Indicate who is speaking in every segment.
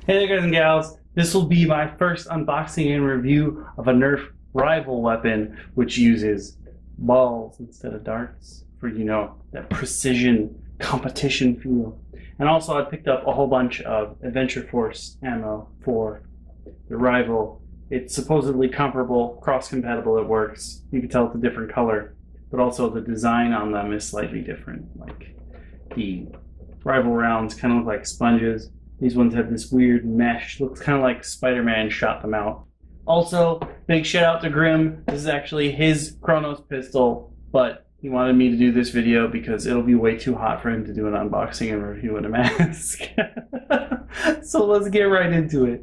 Speaker 1: Hey there guys and gals, this will be my first unboxing and review of a Nerf rival weapon which uses balls instead of darts for, you know, that precision competition feel. And also I picked up a whole bunch of Adventure Force ammo for the rival. It's supposedly comparable, cross-compatible, it works. You can tell it's a different color, but also the design on them is slightly different. Like the rival rounds kind of look like sponges. These ones have this weird mesh, looks kind of like Spider-Man shot them out. Also, big shout out to Grim. This is actually his Kronos pistol, but he wanted me to do this video because it'll be way too hot for him to do an unboxing and review in a mask. So let's get right into it.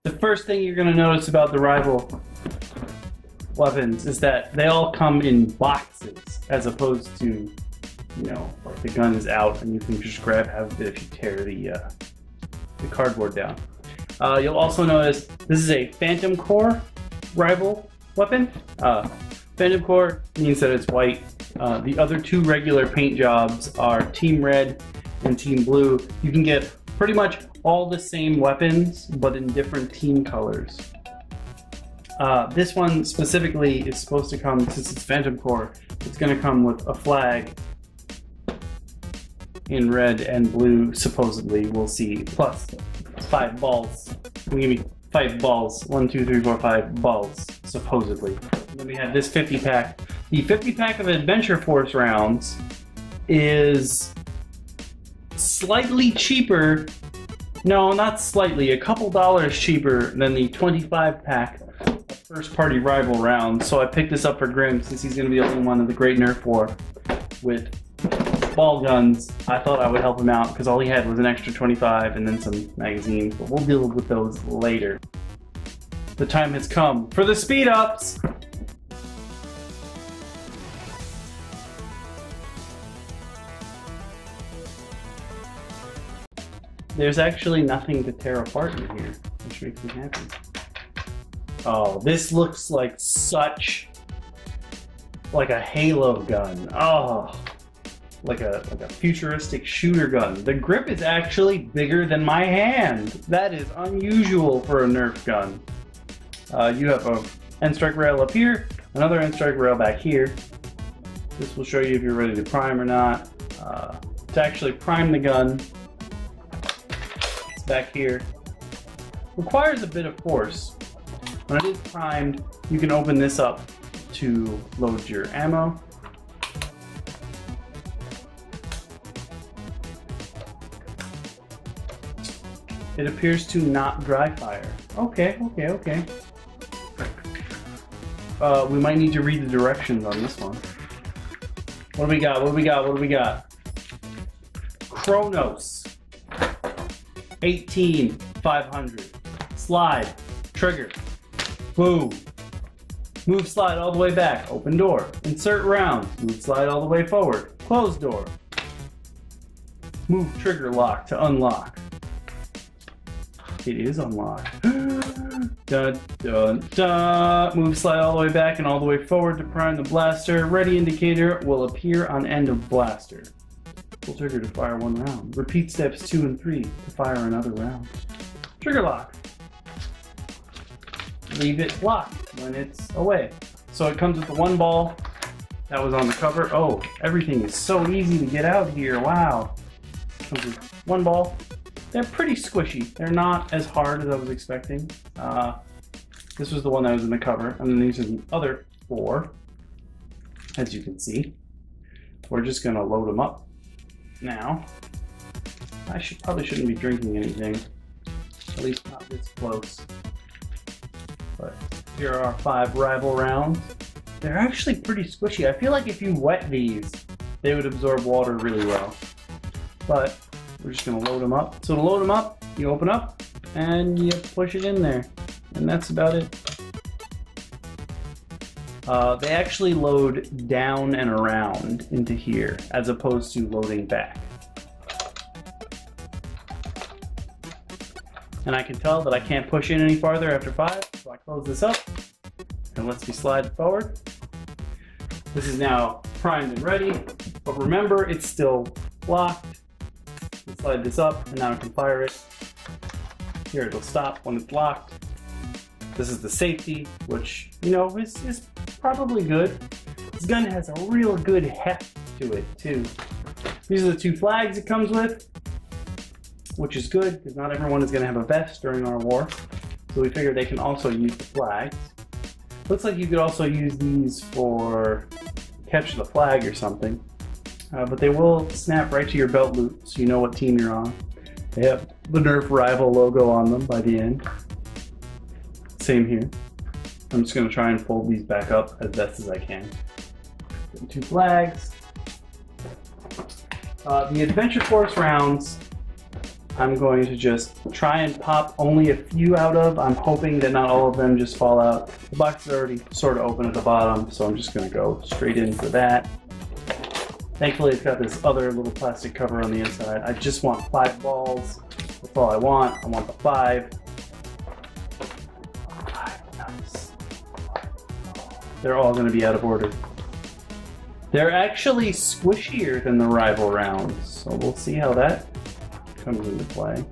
Speaker 1: The first thing you're going to notice about the rival weapons is that they all come in boxes as opposed to, you know, like the gun is out and you can just grab half of it if you tear the cardboard down. You'll also notice this is a Phantom Core rival weapon. Phantom Core means that it's white. The other two regular paint jobs are Team Red and Team Blue. You can get pretty much all the same weapons, but in different team colors. This one specifically is supposed to come, since it's Phantom Core, it's going to come with a flag in red and blue, supposedly. We'll see. Plus 5 balls. Give me 5 balls. 1, 2, 3, 4, 5 balls, supposedly. And then we have this 50 pack. The 50 pack of Adventure Force rounds is slightly cheaper. No, not slightly. A couple dollars cheaper than the 25 pack of first party rival rounds. So I picked this up for Grim since he's going to be the only one of the Great Nerf War with ball guns. I thought I would help him out because all he had was an extra 25 and then some magazines, but we'll deal with those later. The time has come for the speed ups. There's actually nothing to tear apart in here, which makes me happy. Oh, this looks like such like a Halo gun. Oh. Like a futuristic shooter gun. The grip is actually bigger than my hand. That is unusual for a Nerf gun. You have a end strike rail up here, another end strike rail back here. This will show you if you're ready to prime or not. To actually prime the gun, it's back here. Requires a bit of force. When it is primed, you can open this up to load your ammo. It appears to not dry fire. Okay. We might need to read the directions on this one. What do we got? Kronos. 18,500. Slide. Trigger. Boom. Move slide all the way back. Open door. Insert round. Move slide all the way forward. Close door. Move trigger lock to unlock. It is unlocked. Dun, dun, dun. Move slide all the way back and all the way forward to prime the blaster. Ready indicator will appear on end of blaster. Pull trigger to fire 1 round. Repeat steps 2 and 3 to fire another round. Trigger lock. Leave it locked when it's away. So it comes with the 1 ball that was on the cover. Oh, everything is so easy to get out here. Wow. Comes with 1 ball. They're pretty squishy. They're not as hard as I was expecting. This was the one that was in the cover, and then these are the other 4, as you can see. We're just gonna load them up now. I probably shouldn't be drinking anything, at least not this close. But here are our 5 rival rounds. They're actually pretty squishy. I feel like if you wet these, they would absorb water really well. But we're just gonna load them up. So to load them up, you open up and you push it in there. And that's about it. They actually load down and around into here as opposed to loading back. And I can tell that I can't push in any farther after 5, so I close this up and lets me slide forward. This is now primed and ready, but remember it's still locked. Slide this up, and now I can fire it. Here it'll stop when it's locked. This is the safety, which, you know, is probably good. This gun has a real good heft to it, too. These are the 2 flags it comes with, which is good, because not everyone is going to have a vest during our war. So we figured they can also use the flags. Looks like you could also use these for catch the flag or something. But they will snap right to your belt loop, so you know what team you're on. They have the Nerf rival logo on them by the end. Same here. I'm just going to try and fold these back up as best as I can. 2 flags. The Adventure Force rounds, I'm going to just try and pop only a few out of. I'm hoping that not all of them just fall out. The box is already sort of open at the bottom, so I'm just going to go straight in for that. Thankfully, it's got this other little plastic cover on the inside. I just want 5 balls. That's all I want. I want the 5. 5, nice. They're all going to be out of order. They're actually squishier than the rival rounds, so we'll see how that comes into play.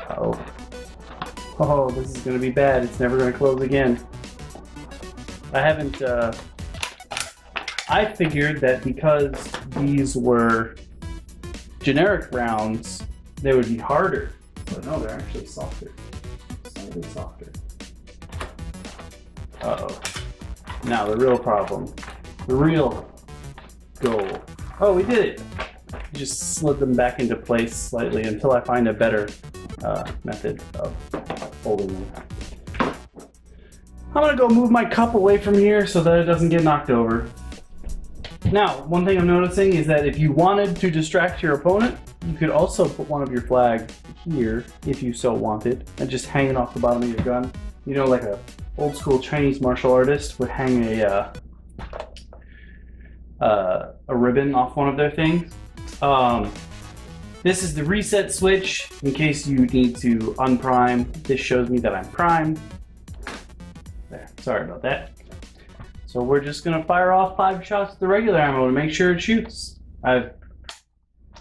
Speaker 1: Uh-oh. Oh, this is going to be bad. It's never going to close again. I haven't, I figured that because these were generic rounds, they would be harder. But no, they're actually softer. Slightly softer. Uh-oh. Now, the real problem. The real goal. Oh, we did it! Just slid them back into place slightly until I find a better method of folding them. I'm gonna go move my cup away from here so that it doesn't get knocked over. Now, one thing I'm noticing is that if you wanted to distract your opponent, you could also put one of your flags here, if you so wanted, and just hang it off the bottom of your gun. You know, like a old school Chinese martial artist would hang a ribbon off one of their things. This is the reset switch in case you need to unprime. This shows me that I'm primed. There, sorry about that. So we're just gonna fire off 5 shots with the regular ammo to make sure it shoots. I have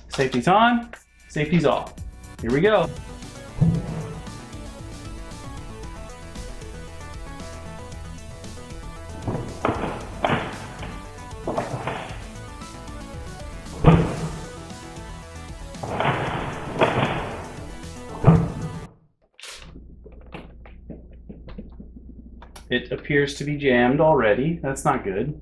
Speaker 1: safety's on, safety's off. Here we go. It appears to be jammed already. That's not good.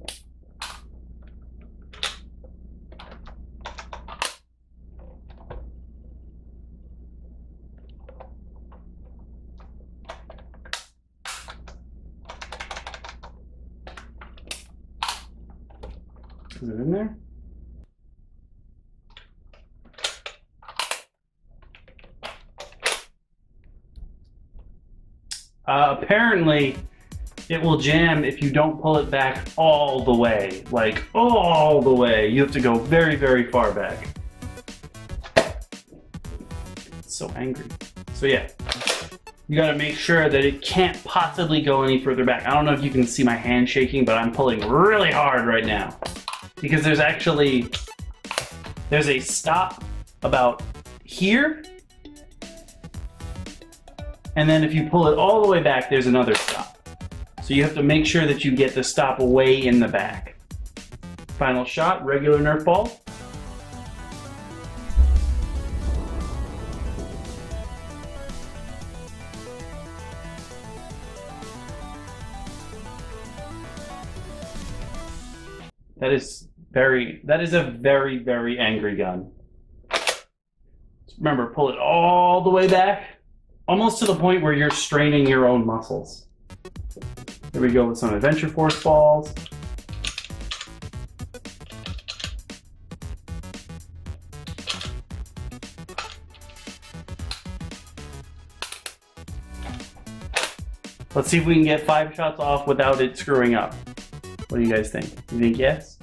Speaker 1: Is it in there? Apparently, it will jam if you don't pull it back all the way. Like, all the way. You have to go very, very far back. It's so angry. So yeah, you gotta make sure that it can't possibly go any further back. I don't know if you can see my hand shaking, but I'm pulling really hard right now. Because there's a stop about here. And then if you pull it all the way back, there's another stop. So you have to make sure that you get the stop way in the back. Final shot, regular Nerf ball. That is a very, very angry gun. Remember, pull it all the way back, almost to the point where you're straining your own muscles. Here we go with some Adventure Force balls. Let's see if we can get 5 shots off without it screwing up. What do you guys think? You think yes?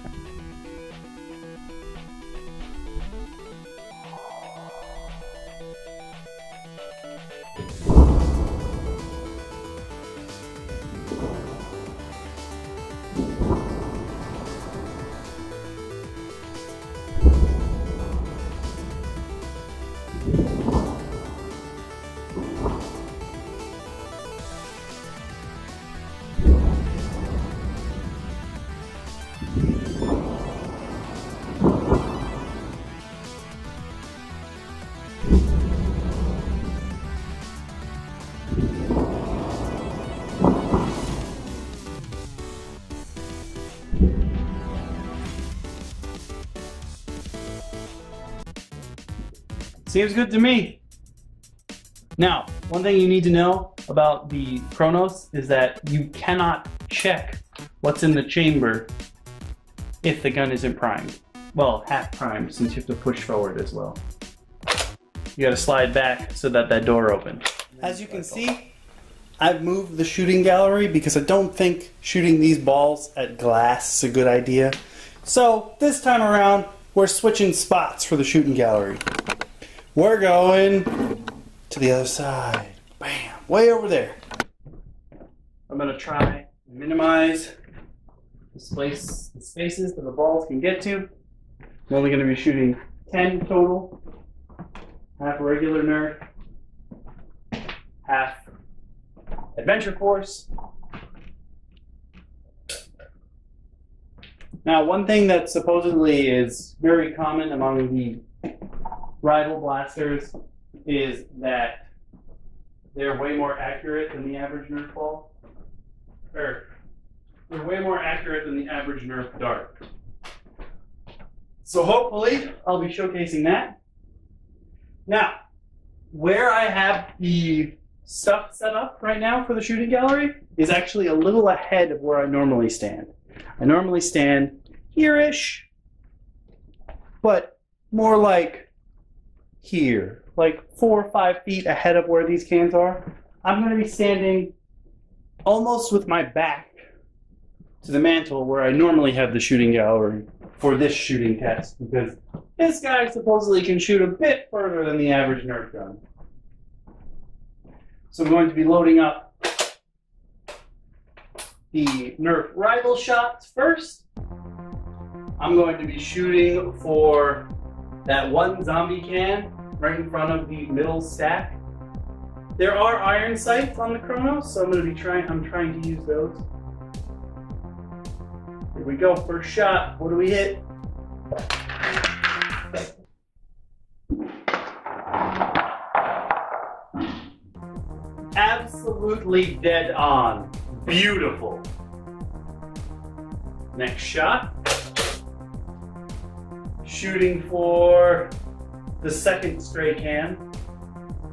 Speaker 1: Seems good to me. Now, one thing you need to know about the Kronos is that you cannot check what's in the chamber if the gun isn't primed. Well, half primed, since you have to push forward as well. You gotta slide back so that that door opens. As you can see, I've moved the shooting gallery because I don't think shooting these balls at glass is a good idea. So this time around, we're switching spots for the shooting gallery. We're going to the other side. Bam, way over there. I'm gonna try and minimize the spaces that the balls can get to. I'm only gonna be shooting 10 total. Half regular Nerf, half Adventure Force. Now, one thing that supposedly is very common among the rival blasters is that they're way more accurate than the average Nerf ball. Or, they're way more accurate than the average Nerf dart. So hopefully, I'll be showcasing that. Now, where I have the stuff set up right now for the shooting gallery is actually a little ahead of where I normally stand. I normally stand here-ish, but more like here, like 4 or 5 feet ahead of where these cans are. I'm going to be standing almost with my back to the mantle where I normally have the shooting gallery for this shooting test, because this guy supposedly can shoot a bit further than the average Nerf gun. So I'm going to be loading up the Nerf rival shots first. I'm going to be shooting for that one zombie can right in front of the middle stack. There are iron sights on the Kronos, so I'm trying to use those. Here we go, first shot. What do we hit? Absolutely dead on. Beautiful. Next shot. Shooting for the second stray can.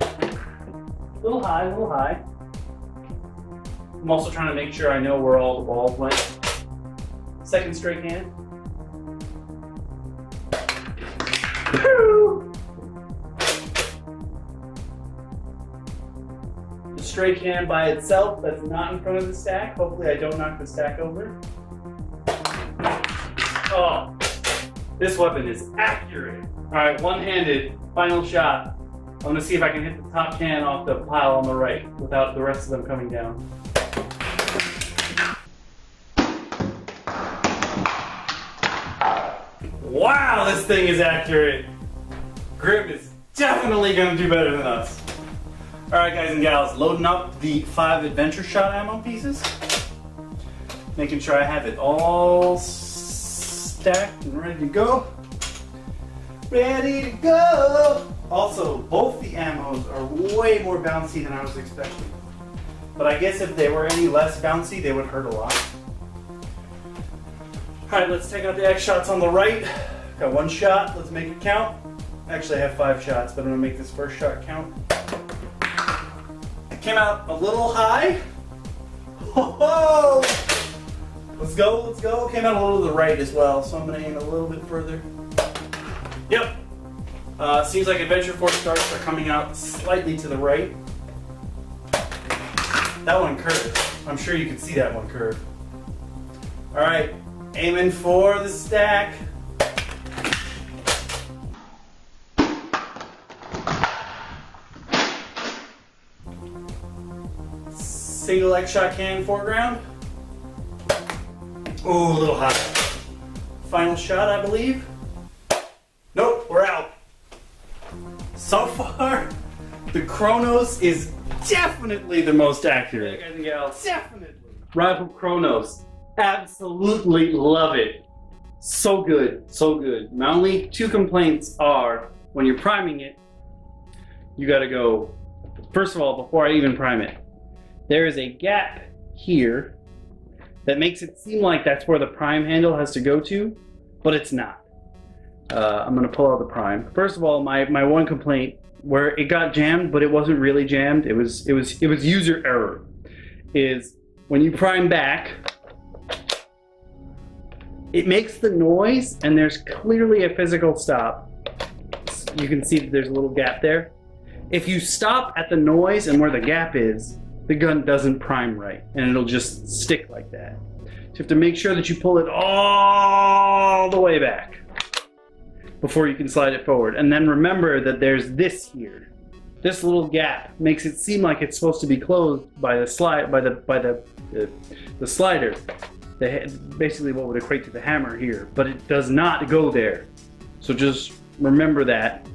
Speaker 1: A little high, a little high. I'm also trying to make sure I know where all the balls went. Second stray can. The stray can by itself that's not in front of the stack. Hopefully I don't knock the stack over. Oh, this weapon is accurate. All right, one-handed, final shot. I'm gonna see if I can hit the top can off the pile on the right without the rest of them coming down. Wow, this thing is accurate. Grim is definitely gonna do better than us. All right, guys and gals, loading up the 5 adventure shot ammo pieces. Making sure I have it all stacked and ready to go. Ready to go. Also, both the ammos are way more bouncy than I was expecting. But I guess if they were any less bouncy, they would hurt a lot. All right, let's take out the X shots on the right. Got 1 shot, let's make it count. Actually, I have 5 shots, but I'm gonna make this first shot count. It came out a little high. Whoa! Let's go, let's go. Came out a little to the right as well, so I'm gonna aim a little bit further. Yep. Seems like Adventure Force darts are coming out slightly to the right. That one curved. I'm sure you can see that one curve. All right, aiming for the stack. Single X shot can foreground. Oh, a little high. Final shot, I believe. Nope, we're out. So far, the Kronos is definitely the most accurate. Guys and gals, definitely. Rival Kronos, absolutely love it. So good, so good. My only 2 complaints are when you're priming it, you gotta go, first of all, before I even prime it, there is a gap here that makes it seem like that's where the prime handle has to go to, but it's not. I'm gonna pull out the prime. First of all, my one complaint where it got jammed, but it wasn't really jammed. It was user error. Is when you prime back, it makes the noise, and there's clearly a physical stop. You can see that there's a little gap there. If you stop at the noise and where the gap is, the gun doesn't prime right, and it'll just stick like that. So you have to make sure that you pull it all the way back before you can slide it forward. And then remember that there's this here. This little gap makes it seem like it's supposed to be closed by the slide, by the slider. Basically what would equate to the hammer here, but it does not go there. So just remember that.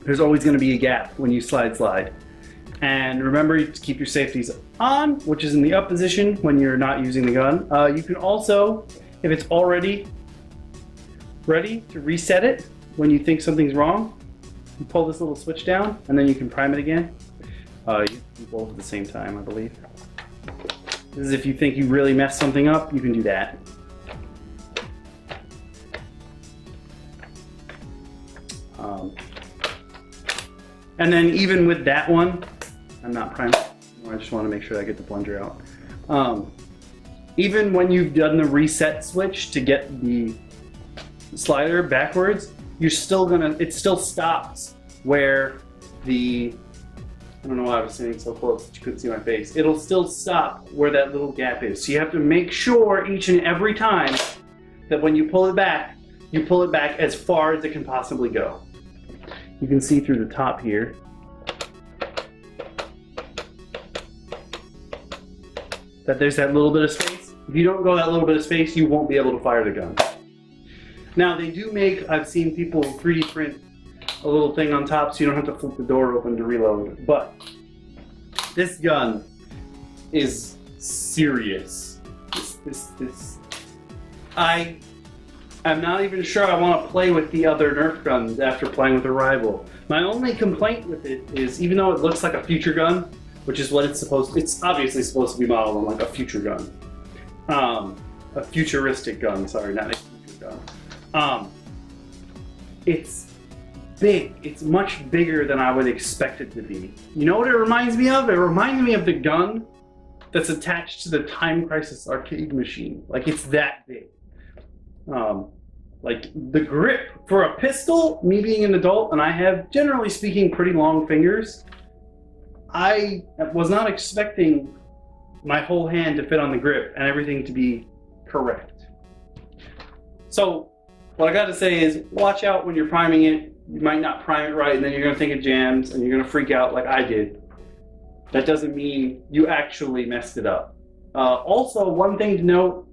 Speaker 1: There's always going to be a gap when you slide. And remember to keep your safeties on, which is in the up position when you're not using the gun. You can also, if it's already ready to reset it when you think something's wrong, you pull this little switch down and then you can prime it again. You do both at the same time, I believe. This is if you think you really messed something up, you can do that. And then even with that one, I'm not priming. I just want to make sure I get the plunger out. Even when you've done the reset switch to get the slider backwards, you're still gonna, it still stops where the, I don't know why I was sitting so close that you couldn't see my face. It'll still stop where that little gap is. So you have to make sure each and every time that when you pull it back as far as it can possibly go. You can see through the top here. That there's that little bit of space. If you don't go that little bit of space, you won't be able to fire the gun. Now they do make, I've seen people 3D print a little thing on top so you don't have to flip the door open to reload, but this gun is serious. I'm not even sure I want to play with the other Nerf guns after playing with a rival. My only complaint with it is, even though it looks like a future gun, which is what it's supposed to, it's obviously supposed to be modeled on like a future gun. A futuristic gun, sorry, not a future gun. It's big. It's much bigger than I would expect it to be. You know what it reminds me of? It reminds me of the gun that's attached to the Time Crisis arcade machine. Like, it's that big. Like the grip for a pistol, me being an adult, and I have, generally speaking, pretty long fingers, I was not expecting my whole hand to fit on the grip and everything to be correct. So what I gotta say is, watch out when you're priming it. You might not prime it right, and then you're gonna think it jams and you're gonna freak out like I did. That doesn't mean you actually messed it up. Also, one thing to note,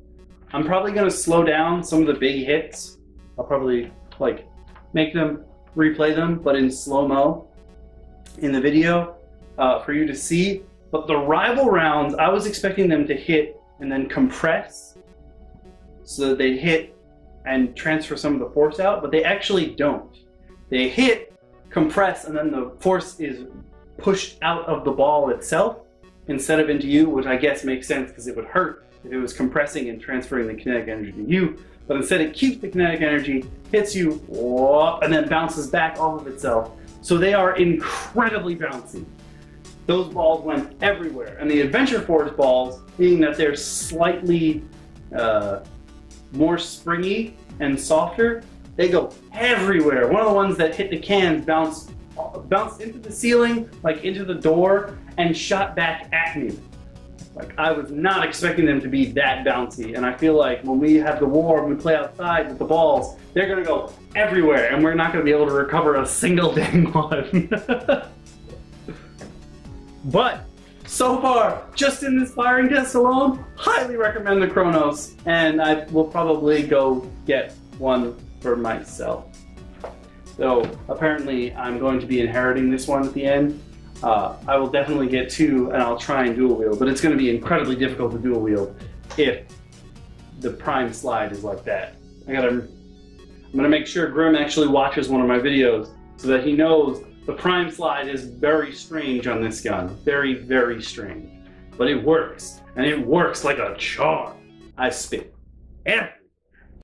Speaker 1: I'm probably gonna slow down some of the big hits. I'll probably like make them, replay them, but in slow-mo in the video for you to see. But the rival rounds, I was expecting them to hit and then compress so that they'd hit and transfer some of the force out, but they actually don't. They hit, compress, and then the force is pushed out of the ball itself instead of into you, which I guess makes sense because it would hurt if it was compressing and transferring the kinetic energy to you. But instead it keeps the kinetic energy, hits you, and then bounces back off of itself. So they are incredibly bouncy. Those balls went everywhere. And the Adventure Force balls, being that they're slightly more springy and softer, they go everywhere. One of the ones that hit the cans bounced into the ceiling, like into the door, and shot back at me. Like, I was not expecting them to be that bouncy, and I feel like when we have the war, when we play outside with the balls, they're gonna go everywhere, and we're not gonna be able to recover a single dang one. But, so far, just in this firing test alone, highly recommend the Kronos, and I will probably go get one for myself. So, apparently, I'm going to be inheriting this one at the end. I will definitely get two, and I'll try and dual wield, but it's going to be incredibly difficult to dual wield if the prime slide is like that. I'm going to make sure Grim actually watches one of my videos so that he knows the prime slide is very strange on this gun. Very, very strange. But it works, and it works like a charm. I spit. Yeah.